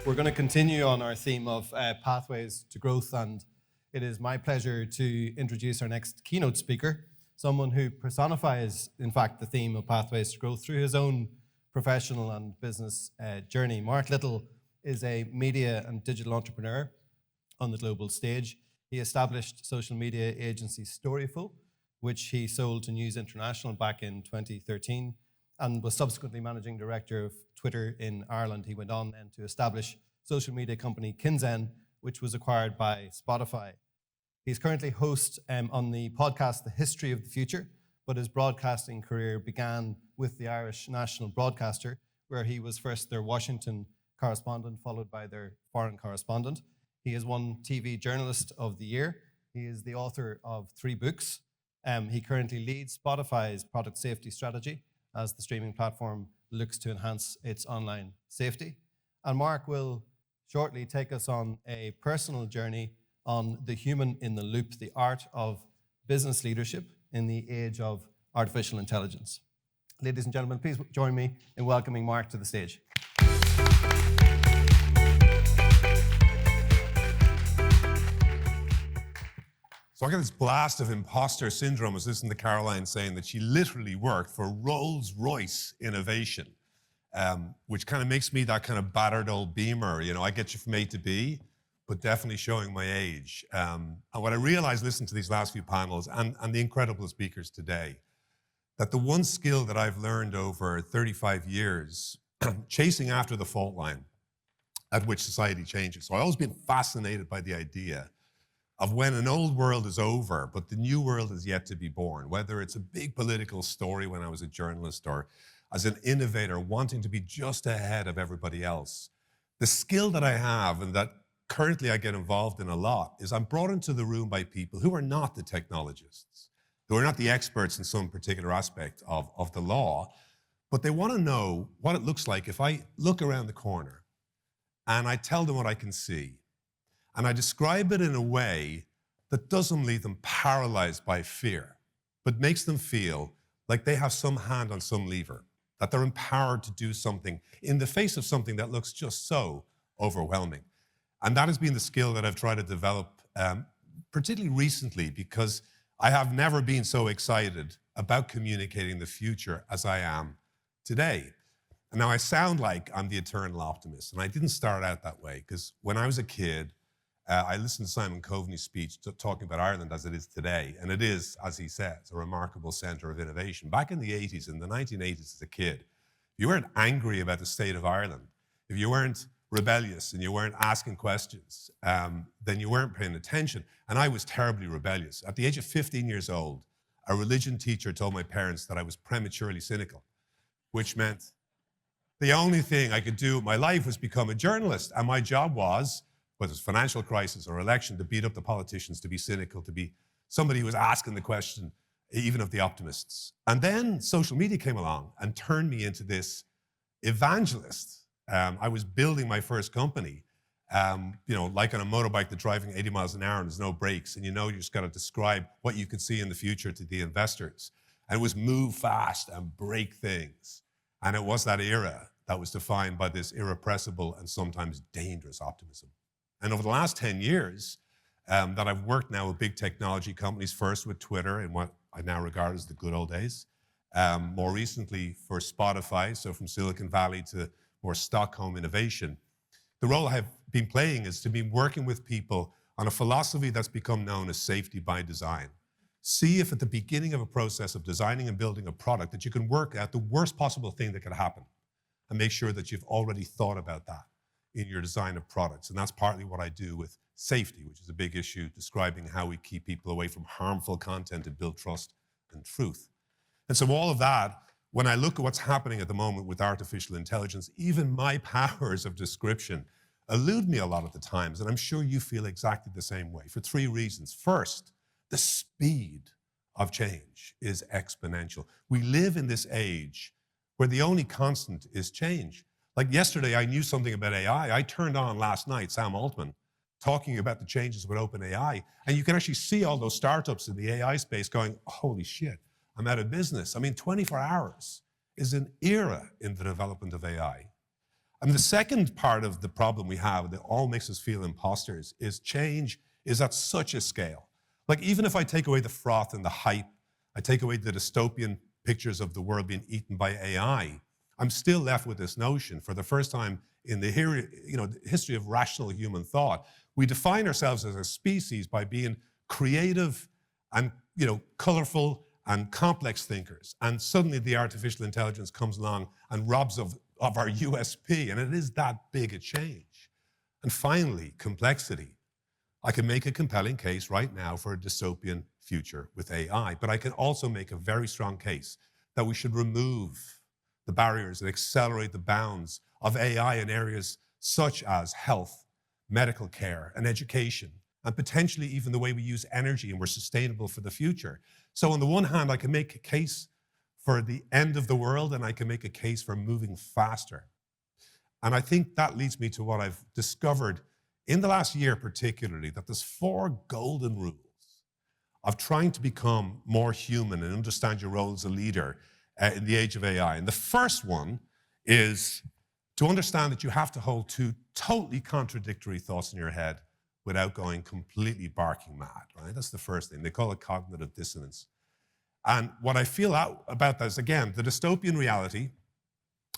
We're going to continue on our theme of pathways to growth, and it is my pleasure to introduce our next keynote speaker, someone who personifies, in fact, the theme of pathways to growth through his own professional and business journey. Mark Little is a media and digital entrepreneur on the global stage. He established social media agency Storyful, which he sold to News International back in 2013, and was subsequently managing director of Twitter in Ireland. He went on then to establish social media company Kinzen, which was acquired by Spotify. He's currently host on the podcast The History of the Future, but his broadcasting career began with the Irish national broadcaster, where he was first their Washington correspondent, followed by their foreign correspondent. He has won TV Journalist of the Year. He is the author of 3 books. He currently leads Spotify's product safety strategy as the streaming platform looks to enhance its online safety. And Mark will shortly take us on a personal journey on the human in the loop, the art of business leadership in the age of artificial intelligence. Ladies and gentlemen, please join me in welcoming Mark to the stage. So I got this blast of imposter syndrome. I was listening to Caroline saying that she literally worked for Rolls-Royce Innovation, which kind of makes me that kind of battered old Beamer. You know, I get you from A to B, but definitely showing my age. And what I realized listening to these last few panels and the incredible speakers today, that the one skill that I've learned over 35 years, chasing after the fault line at which society changes. So I've always been fascinated by the idea of when an old world is over, but the new world is yet to be born, whether it's a big political story when I was a journalist or as an innovator wanting to be just ahead of everybody else. The skill that I have and that currently I get involved in a lot is I'm brought into the room by people who are not the technologists, who are not the experts in some particular aspect of the law, but they want to know what it looks like if I look around the corner and I tell them what I can see. And I describe it in a way that doesn't leave them paralyzed by fear, but makes them feel like they have some hand on some lever, that they're empowered to do something in the face of something that looks just so overwhelming. And that has been the skill that I've tried to develop, particularly recently, because I have never been so excited about communicating the future as I am today. And now I sound like I'm the eternal optimist, and I didn't start out that way, because when I was a kid, I listened to Simon Coveney's speech talking about Ireland as it is today, and it is, as he says, a remarkable centre of innovation. Back in the 80s, in the 1980s as a kid, if you weren't angry about the state of Ireland, if you weren't rebellious and you weren't asking questions, then you weren't paying attention. And I was terribly rebellious. At the age of 15 years old, a religion teacher told my parents that I was prematurely cynical, which meant the only thing I could do with my life was become a journalist. And my job was, whether it's financial crisis or election, to beat up the politicians, to be cynical, to be somebody who was asking the question, even of the optimists. And then social media came along and turned me into this evangelist. I was building my first company, like on a motorbike that's driving 80 miles an hour and there's no brakes. And you just got to describe what you could see in the future to the investors. And it was move fast and break things. And it was that era that was defined by this irrepressible and sometimes dangerous optimism. And over the last 10 years that I've worked now with big technology companies, first with Twitter in what I now regard as the good old days, more recently for Spotify, so from Silicon Valley to more Stockholm innovation. The role I've been playing is to be working with people on a philosophy that's become known as safety by design. See if at the beginning of a process of designing and building a product that you can work at the worst possible thing that could happen and make sure that you've already thought about that in your design of products. And that's partly what I do with safety, which is a big issue, describing how we keep people away from harmful content and build trust and truth. And so all of that, when I look at what's happening at the moment with artificial intelligence, even my powers of description elude me a lot of the times. And I'm sure you feel exactly the same way for 3 reasons. First, the speed of change is exponential. We live in this age where the only constant is change. Like yesterday, I knew something about AI. I turned on last night Sam Altman talking about the changes with OpenAI. And you can actually see all those startups in the AI space going, holy shit, I'm out of business. I mean, 24 hours is an era in the development of AI. And the second part of the problem we have that all makes us feel imposters is change is at such a scale. Like even if I take away the froth and the hype, I take away the dystopian pictures of the world being eaten by AI, I'm still left with this notion for the first time in the history of rational human thought, we define ourselves as a species by being creative and colorful and complex thinkers. And suddenly the artificial intelligence comes along and robs of our USP, and it is that big a change. And finally, complexity. I can make a compelling case right now for a dystopian future with AI, but I can also make a very strong case that we should remove the barriers and accelerate the bounds of AI in areas such as health, medical care, and education, and potentially even the way we use energy and we're sustainable for the future. So on the one hand, I can make a case for the end of the world, and I can make a case for moving faster. And I think that leads me to what I've discovered in the last year particularly, that there's 4 golden rules of trying to become more human and understand your role as a leader in the age of AI. And the first one is to understand that you have to hold 2 totally contradictory thoughts in your head without going completely barking mad, right? That's the first thing. They call it cognitive dissonance. And what I feel out about that is, again, the dystopian reality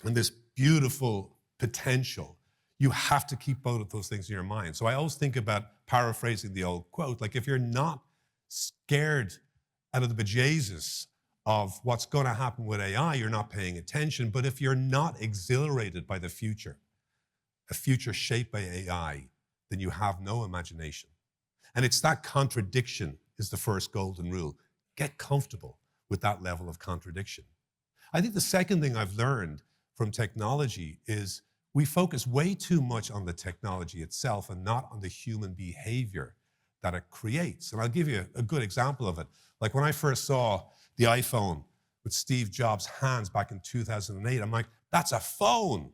and this beautiful potential. You have to keep both of those things in your mind. So I always think about paraphrasing the old quote, like if you're not scared out of the bejesus of what's going to happen with AI, you're not paying attention. But if you're not exhilarated by the future, a future shaped by AI, then you have no imagination. And it's that contradiction is the first golden rule. Get comfortable with that level of contradiction. I think the second thing I've learned from technology is we focus way too much on the technology itself and not on the human behavior that it creates. And I'll give you a good example of it. Like when I first saw the iPhone with Steve Jobs' hands back in 2008, I'm like, that's a phone.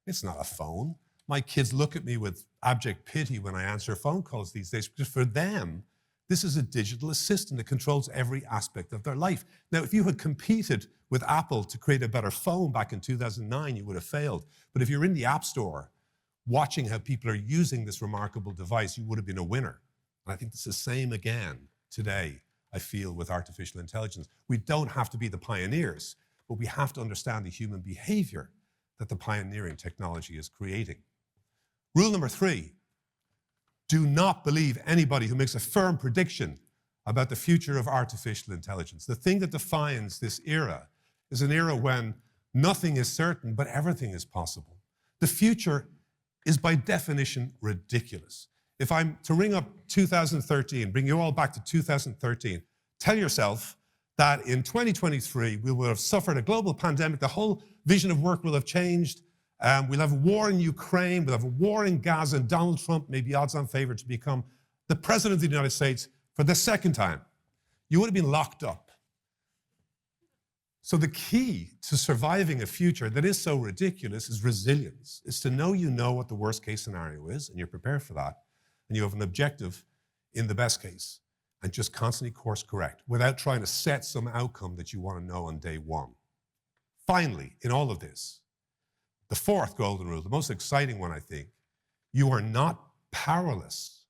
It's not a phone. My kids look at me with abject pity when I answer phone calls these days, because for them, this is a digital assistant that controls every aspect of their life. Now, if you had competed with Apple to create a better phone back in 2009, you would have failed. But if you're in the App Store watching how people are using this remarkable device, you would have been a winner. And I think it's the same again today, I feel, with artificial intelligence. We don't have to be the pioneers, but we have to understand the human behavior that the pioneering technology is creating. Rule number 3, do not believe anybody who makes a firm prediction about the future of artificial intelligence. The thing that defines this era is an era when nothing is certain, but everything is possible. The future is by definition ridiculous. If I'm to ring up 2013, bring you all back to 2013, tell yourself that in 2023, we will have suffered a global pandemic, the whole vision of work will have changed, we'll have a war in Ukraine, we'll have a war in Gaza, and Donald Trump may be odds-on favorite to become the president of the United States for the second time. You would have been locked up. So the key to surviving a future that is so ridiculous is resilience. It's to know you know what the worst case scenario is, and you're prepared for that, and you have an objective in the best case, and just constantly course correct without trying to set some outcome that you want to know on day one. Finally, in all of this, the 4th golden rule, the most exciting one, I think, you are not powerless.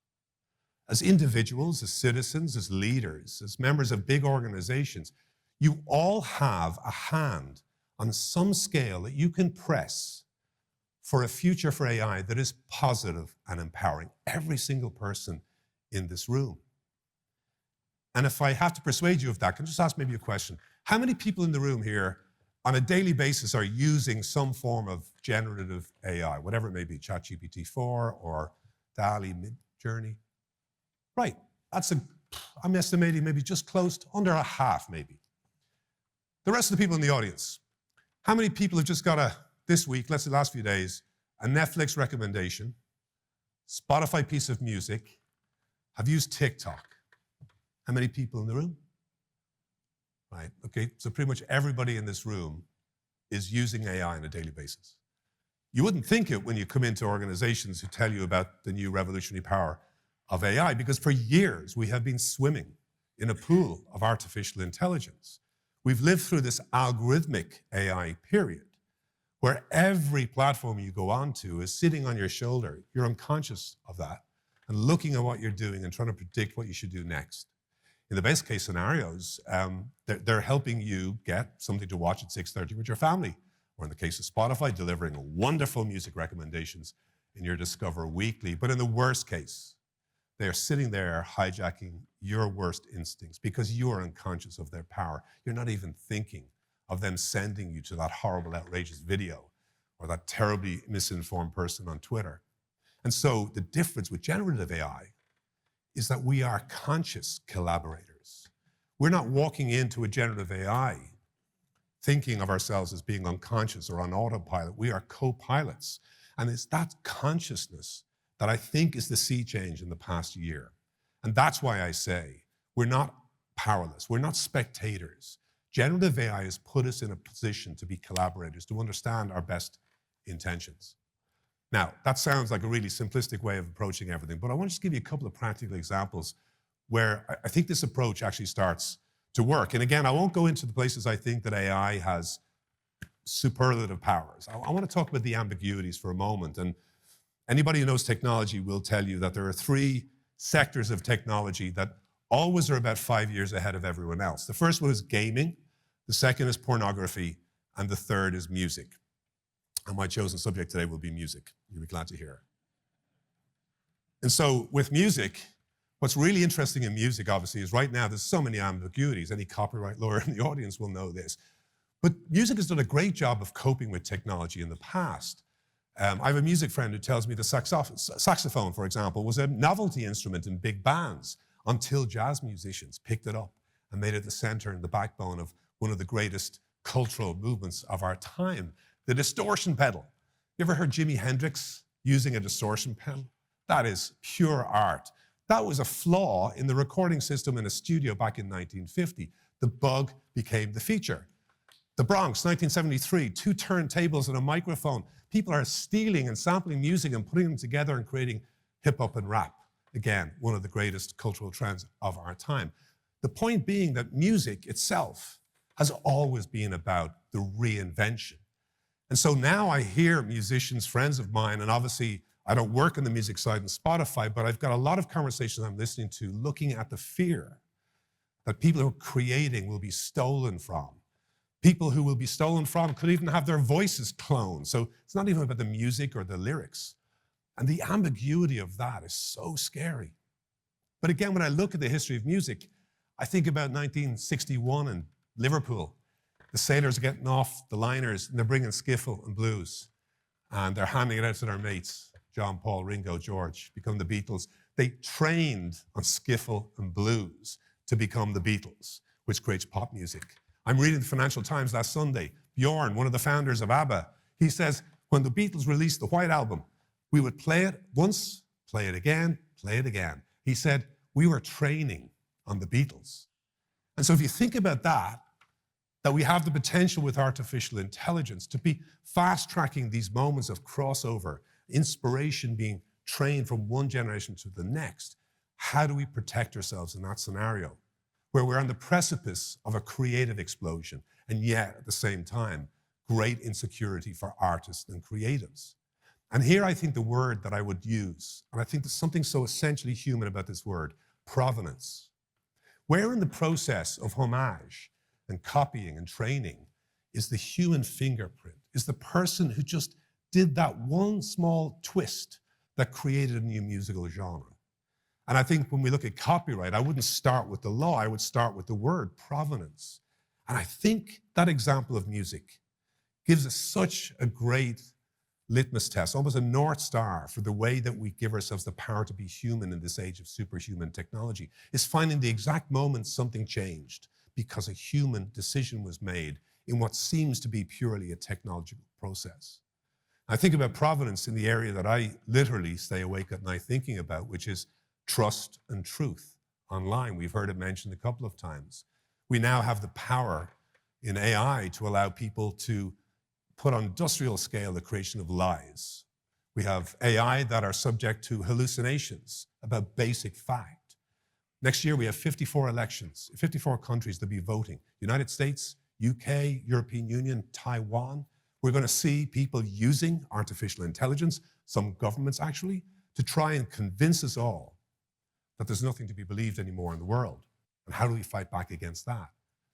As individuals, as citizens, as leaders, as members of big organizations, you all have a hand on some scale that you can press for a future for AI that is positive and empowering. Every single person in this room. And if I have to persuade you of that, can I just ask maybe a question? How many people in the room here on a daily basis are using some form of generative AI, whatever it may be, ChatGPT-4 or DALL-E, Midjourney? Right, I'm estimating maybe just close to under a half maybe. The rest of the people in the audience, how many people have just got this week, let's say the last few days, a Netflix recommendation, Spotify piece of music, have used TikTok? How many people in the room? Right, okay, so pretty much everybody in this room is using AI on a daily basis. You wouldn't think it when you come into organizations who tell you about the new revolutionary power of AI, because for years we have been swimming in a pool of artificial intelligence. We've lived through this algorithmic AI period, where every platform you go onto is sitting on your shoulder. You're unconscious of that and looking at what you're doing and trying to predict what you should do next. In the best case scenarios, they're helping you get something to watch at 6:30 with your family, or in the case of Spotify, delivering wonderful music recommendations in your Discover Weekly. But in the worst case, they're sitting there hijacking your worst instincts because you are unconscious of their power. You're not even thinking of them sending you to that horrible, outrageous video or that terribly misinformed person on Twitter. And so the difference with generative AI is that we are conscious collaborators. We're not walking into a generative AI thinking of ourselves as being unconscious or on autopilot. We are co-pilots. And it's that consciousness that I think is the sea change in the past year. And that's why I say we're not powerless. We're not spectators. Generative AI has put us in a position to be collaborators, to understand our best intentions. Now, that sounds like a really simplistic way of approaching everything, but I want to just give you a couple of practical examples where I think this approach actually starts to work. And again, I won't go into the places I think that AI has superlative powers. I want to talk about the ambiguities for a moment. And anybody who knows technology will tell you that there are three sectors of technology that always are about 5 years ahead of everyone else. The first one is gaming, the second is pornography, and the third is music. And my chosen subject today will be music. You'll be glad to hear. And so with music, what's really interesting in music, obviously, is right now there's so many ambiguities. Any copyright lawyer in the audience will know this. But music has done a great job of coping with technology in the past. I have a music friend who tells me the saxophone, for example, was a novelty instrument in big bands until jazz musicians picked it up and made it the center and the backbone of one of the greatest cultural movements of our time, the distortion pedal. You ever heard Jimi Hendrix using a distortion pedal? That is pure art. That was a flaw in the recording system in a studio back in 1950. The bug became the feature. The Bronx, 1973, 2 turntables and a microphone. People are stealing and sampling music and putting them together and creating hip hop and rap. Again, one of the greatest cultural trends of our time. The point being that music itself has always been about the reinvention. And so now I hear musicians, friends of mine, and obviously I don't work on the music side in Spotify, but I've got a lot of conversations I'm listening to looking at the fear that people who are creating will be stolen from. People who will be stolen from could even have their voices cloned. So it's not even about the music or the lyrics. And the ambiguity of that is so scary. But again, when I look at the history of music, I think about 1961 in Liverpool. The sailors are getting off the liners and they're bringing skiffle and blues. And they're handing it out to their mates, John, Paul, Ringo, George, become the Beatles. They trained on skiffle and blues to become the Beatles, which creates pop music. I'm reading the Financial Times last Sunday. Bjorn, one of the founders of ABBA, he says, when the Beatles released the White Album, we would play it once, play it again, play it again. He said, we were training on the Beatles. And so if you think about that we have the potential with artificial intelligence to be fast-tracking these moments of crossover, inspiration being trained from one generation to the next, how do we protect ourselves in that scenario? Where we're on the precipice of a creative explosion, and yet at the same time, great insecurity for artists and creatives. And here I think the word that I would use, and I think there's something so essentially human about this word, provenance. Where in the process of homage and copying and training is the human fingerprint, is the person who just did that one small twist that created a new musical genre. And I think when we look at copyright, I wouldn't start with the law, I would start with the word provenance. And I think that example of music gives us such a great litmus test, almost a North Star for the way that we give ourselves the power to be human in this age of superhuman technology, is finding the exact moment something changed because a human decision was made in what seems to be purely a technological process. I think about provenance in the area that I literally stay awake at night thinking about, which is trust and truth online. We've heard it mentioned a couple of times. We now have the power in AI to allow people to put on industrial scale the creation of lies. We have AI that are subject to hallucinations about basic fact. Next year, we have 54 elections, 54 countries to be voting. United States, UK, European Union, Taiwan. We're going to see people using artificial intelligence, some governments actually, to try and convince us all that there's nothing to be believed anymore in the world. And how do we fight back against that?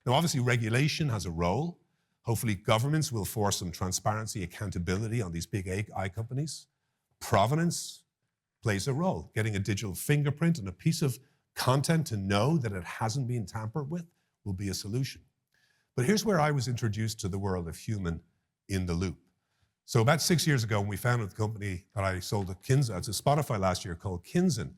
Now, obviously, regulation has a role. Hopefully, governments will force some transparency, accountability on these big AI companies. Provenance plays a role. Getting a digital fingerprint and a piece of content to know that it hasn't been tampered with will be a solution. But here's where I was introduced to the world of human in the loop. So about 6 years ago, when we founded the company that I sold to Spotify last year called Kinsen,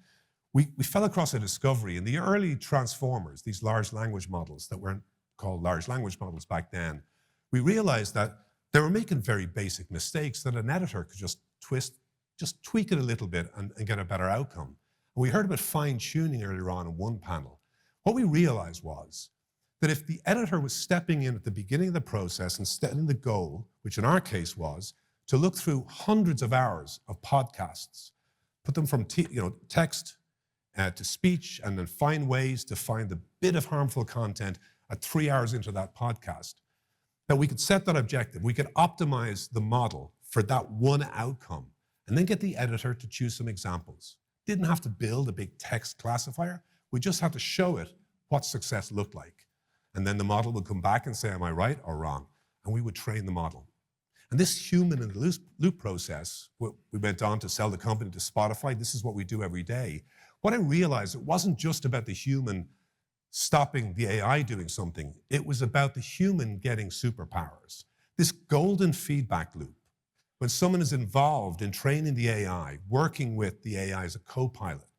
we fell across a discovery in the early transformers, these large language models that weren't called large language models back then. We realized that they were making very basic mistakes that an editor could just tweak it a little bit and get a better outcome. And we heard about fine tuning earlier on in one panel. What we realized was that if the editor was stepping in at the beginning of the process and setting the goal, which in our case was to look through hundreds of hours of podcasts, put them from text to speech, and then find ways to find the bit of harmful content at 3 hours into that podcast, that we could set that objective, we could optimize the model for that one outcome, and then get the editor to choose some examples. Didn't have to build a big text classifier. We just had to show it what success looked like. And then the model would come back and say, am I right or wrong? And we would train the model. And this human in the loop process, we went on to sell the company to Spotify. This is what we do every day. What I realized, it wasn't just about the human stopping the AI doing something. It was about the human getting superpowers. This golden feedback loop. When someone is involved in training the AI, working with the AI as a co-pilot,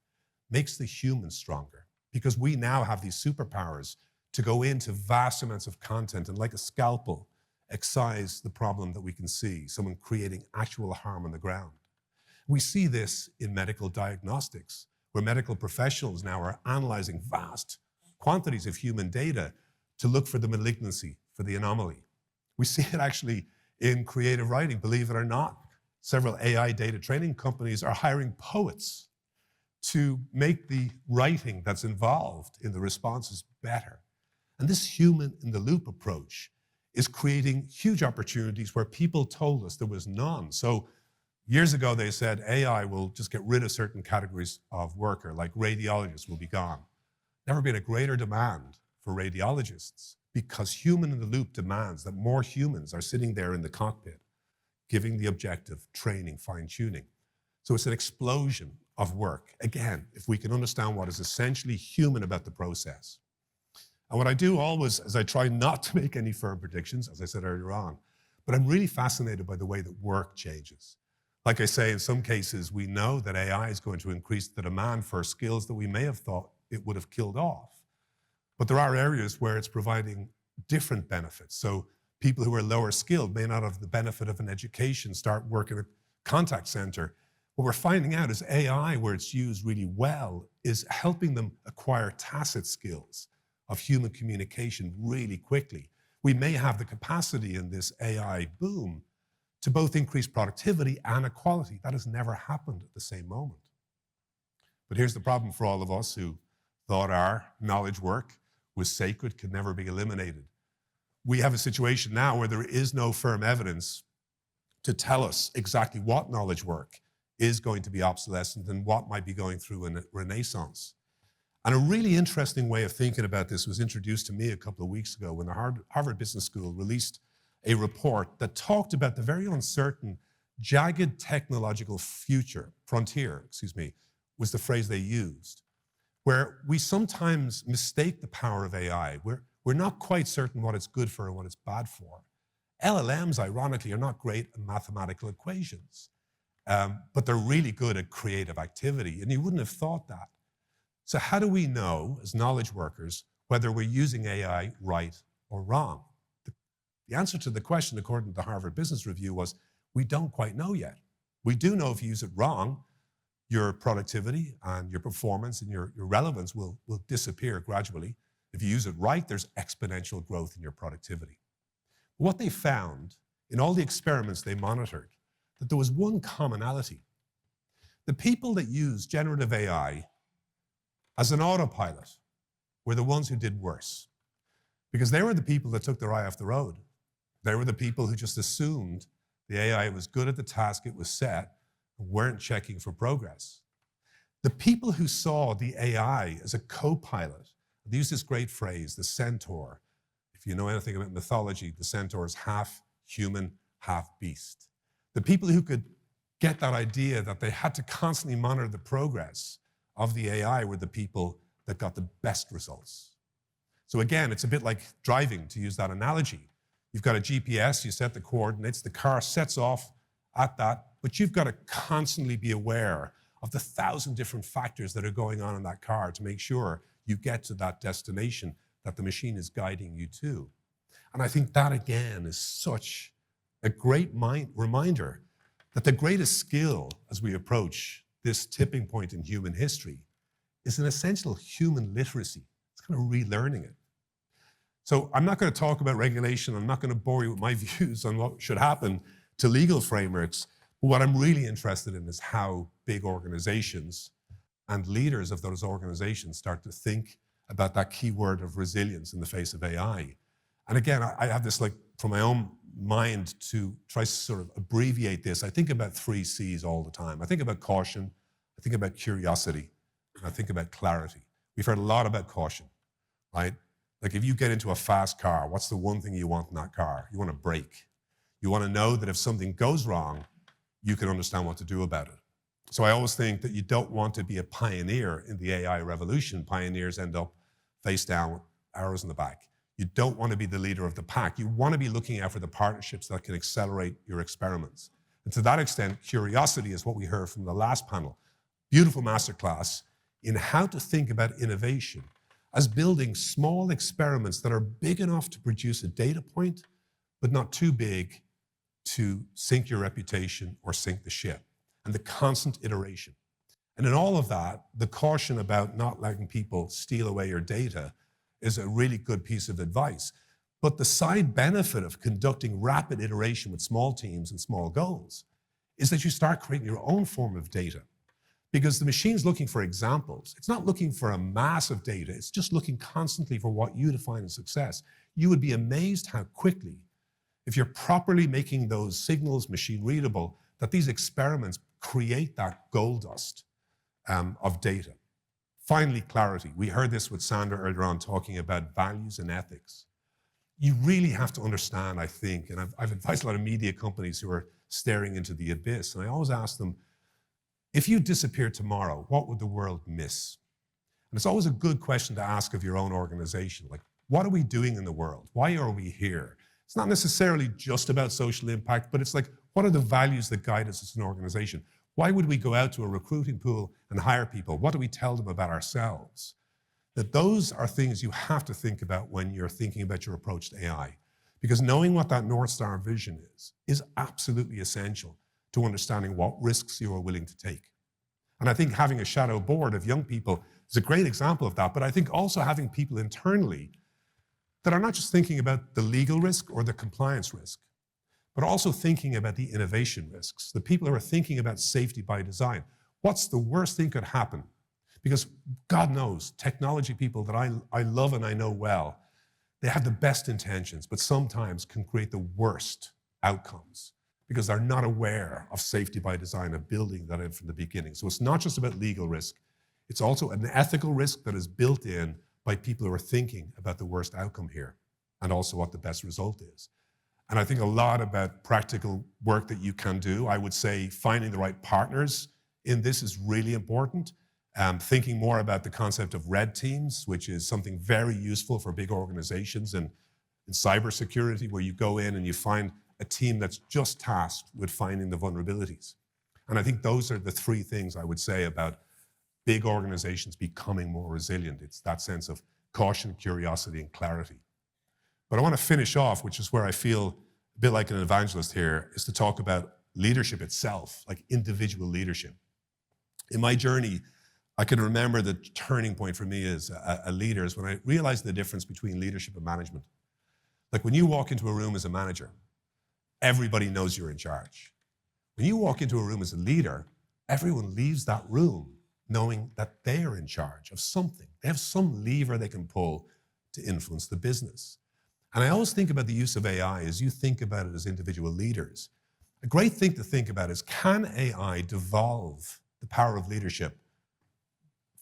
makes the human stronger, because we now have these superpowers to go into vast amounts of content and, like a scalpel, excise the problem that we can see, someone creating actual harm on the ground. We see this in medical diagnostics, where medical professionals now are analyzing vast quantities of human data to look for the malignancy, for the anomaly. We see it actually in creative writing, believe it or not. Several AI data training companies are hiring poets to make the writing that's involved in the responses better. And this human in the loop approach is creating huge opportunities where people told us there was none. So years ago, they said AI will just get rid of certain categories of worker, like radiologists will be gone. Never been a greater demand for radiologists, because human in the loop demands that more humans are sitting there in the cockpit, giving the objective, training, fine-tuning. So it's an explosion of work. Again, if we can understand what is essentially human about the process. And what I do always is I try not to make any firm predictions, as I said earlier on, but I'm really fascinated by the way that work changes. Like I say, in some cases, we know that AI is going to increase the demand for skills that we may have thought it would have killed off. But there are areas where it's providing different benefits. So people who are lower skilled may not have the benefit of an education, start working at a contact center. What we're finding out is AI, where it's used really well, is helping them acquire tacit skills of human communication really quickly. We may have the capacity in this AI boom to both increase productivity and equality. That has never happened at the same moment. But here's the problem for all of us who thought our knowledge work was sacred, could never be eliminated. We have a situation now where there is no firm evidence to tell us exactly what knowledge work is going to be obsolescent and what might be going through a renaissance. And a really interesting way of thinking about this was introduced to me a couple of weeks ago when the Harvard Business School released a report that talked about the very uncertain, jagged technological frontier, was the phrase they used, where we sometimes mistake the power of AI. We're not quite certain what it's good for and what it's bad for. LLMs, ironically, are not great at mathematical equations, but they're really good at creative activity, and you wouldn't have thought that. So how do we know, as knowledge workers, whether we're using AI right or wrong? The answer to the question, according to the Harvard Business Review, was we don't quite know yet. We do know if you use it wrong, your productivity and your performance and your relevance will disappear gradually. If you use it right, there's exponential growth in your productivity. What they found in all the experiments they monitored, that there was one commonality. The people that used generative AI as an autopilot were the ones who did worse, because they were the people that took their eye off the road. They were the people who just assumed the AI was good at the task it was set and weren't checking for progress. The people who saw the AI as a co-pilot, they use this great phrase, the centaur. If you know anything about mythology, the centaur is half human, half beast. The people who could get that idea that they had to constantly monitor the progress of the AI were the people that got the best results. So again, it's a bit like driving, to use that analogy. You've got a GPS, you set the coordinates, the car sets off at that, but you've got to constantly be aware of the 1,000 different factors that are going on in that car to make sure you get to that destination that the machine is guiding you to. And I think that, again, is such a great reminder that the greatest skill as we approach this tipping point in human history is an essential human literacy. It's kind of relearning it. So I'm not going to talk about regulation. I'm not going to bore you with my views on what should happen to legal frameworks. But what I'm really interested in is how big organizations and leaders of those organizations start to think about that key word of resilience in the face of AI. And again, I have this, like, from my own mind to try to sort of abbreviate this. I think about 3 C's all the time. I think about caution, I think about curiosity, and I think about clarity. We've heard a lot about caution, right? Like, if you get into a fast car, what's the one thing you want in that car? You want a brake. You want to know that if something goes wrong, you can understand what to do about it. So I always think that you don't want to be a pioneer in the AI revolution. Pioneers end up face down with arrows in the back. You don't want to be the leader of the pack. You want to be looking out for the partnerships that can accelerate your experiments. And to that extent, curiosity is what we heard from the last panel. Beautiful masterclass in how to think about innovation as building small experiments that are big enough to produce a data point, but not too big to sink your reputation or sink the ship, and the constant iteration. And in all of that, the caution about not letting people steal away your data is a really good piece of advice. But the side benefit of conducting rapid iteration with small teams and small goals is that you start creating your own form of data. Because the machine's looking for examples. It's not looking for a mass of data. It's just looking constantly for what you define as success. You would be amazed how quickly, if you're properly making those signals machine readable, that these experiments create that gold dust of data. Finally, clarity. We heard this with Sandra earlier on talking about values and ethics. You really have to understand, I think, and I've advised a lot of media companies who are staring into the abyss, and I always ask them, if you disappeared tomorrow, what would the world miss? And it's always a good question to ask of your own organization. Like, what are we doing in the world? Why are we here? It's not necessarily just about social impact, but it's like, what are the values that guide us as an organization? Why would we go out to a recruiting pool and hire people? What do we tell them about ourselves? That those are things you have to think about when you're thinking about your approach to AI. Because knowing what that North Star vision is absolutely essential to understanding what risks you are willing to take. And I think having a shadow board of young people is a great example of that, but I think also having people internally that are not just thinking about the legal risk or the compliance risk, but also thinking about the innovation risks, the people who are thinking about safety by design. What's the worst thing could happen? Because God knows, technology people that I love and I know well, they have the best intentions, but sometimes can create the worst outcomes because they're not aware of safety by design and building that in from the beginning. So it's not just about legal risk. It's also an ethical risk that is built in by people who are thinking about the worst outcome here and also what the best result is. And I think a lot about practical work that you can do. I would say finding the right partners in this is really important. Thinking more about the concept of red teams, which is something very useful for big organizations and in cybersecurity, where you go in and you find a team that's just tasked with finding the vulnerabilities. And I think those are the 3 things I would say about big organizations becoming more resilient. It's that sense of caution, curiosity, and clarity. But I want to finish off, which is where I feel a bit like an evangelist here, is to talk about leadership itself, like individual leadership. In my journey, I can remember the turning point for me as a leader is when I realized the difference between leadership and management. Like, when you walk into a room as a manager, everybody knows you're in charge. When you walk into a room as a leader, everyone leaves that room knowing that they're in charge of something. They have some lever they can pull to influence the business. And I always think about the use of AI as you think about it as individual leaders. A great thing to think about is, can AI devolve the power of leadership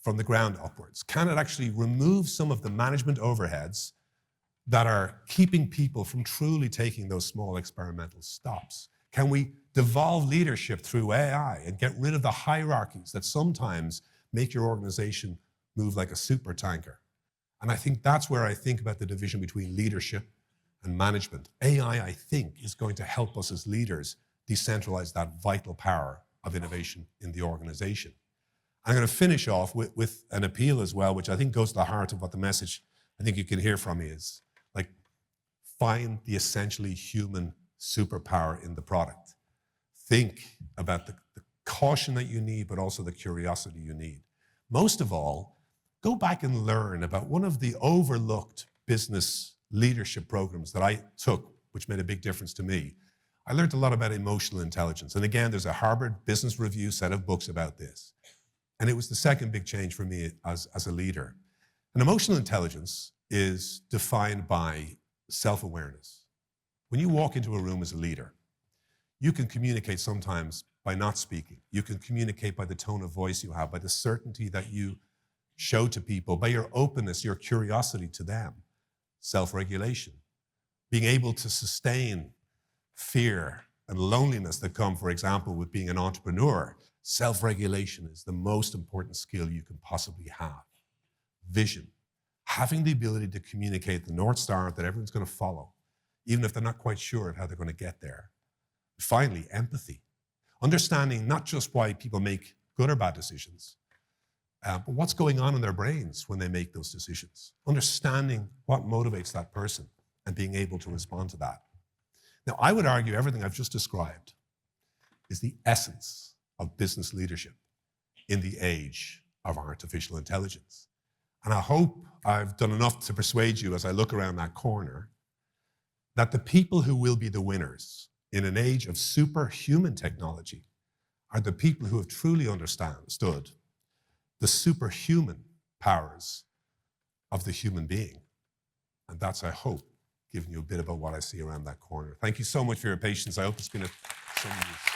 from the ground upwards? Can it actually remove some of the management overheads that are keeping people from truly taking those small experimental stops? Can we devolve leadership through AI and get rid of the hierarchies that sometimes make your organization move like a super tanker? And I think that's where I think about the division between leadership and management. AI, I think, is going to help us as leaders decentralize that vital power of innovation in the organization. I'm going to finish off with an appeal as well, which I think goes to the heart of what the message I think you can hear from me is. Like, find the essentially human superpower in the product. Think about the caution that you need, but also the curiosity you need. Most of all, go back and learn about one of the overlooked business leadership programs that I took, which made a big difference to me. I learned a lot about emotional intelligence. And again, there's a Harvard Business Review set of books about this. And it was the second big change for me as a leader. And emotional intelligence is defined by self-awareness. When you walk into a room as a leader, you can communicate sometimes by not speaking. You can communicate by the tone of voice you have, by the certainty that you show to people, by your openness, your curiosity to them. Self-regulation, being able to sustain fear and loneliness that come, for example, with being an entrepreneur. Self-regulation is the most important skill you can possibly have. Vision, having the ability to communicate the North Star that everyone's going to follow, even if they're not quite sure of how they're going to get there. Finally, empathy, understanding not just why people make good or bad decisions, but what's going on in their brains when they make those decisions. Understanding what motivates that person and being able to respond to that. Now, I would argue everything I've just described is the essence of business leadership in the age of artificial intelligence. And I hope I've done enough to persuade you as I look around that corner that the people who will be the winners in an age of superhuman technology are the people who have truly understood the superhuman powers of the human being. And that's, I hope, giving you a bit about what I see around that corner. Thank you so much for your patience. I hope it's been some use.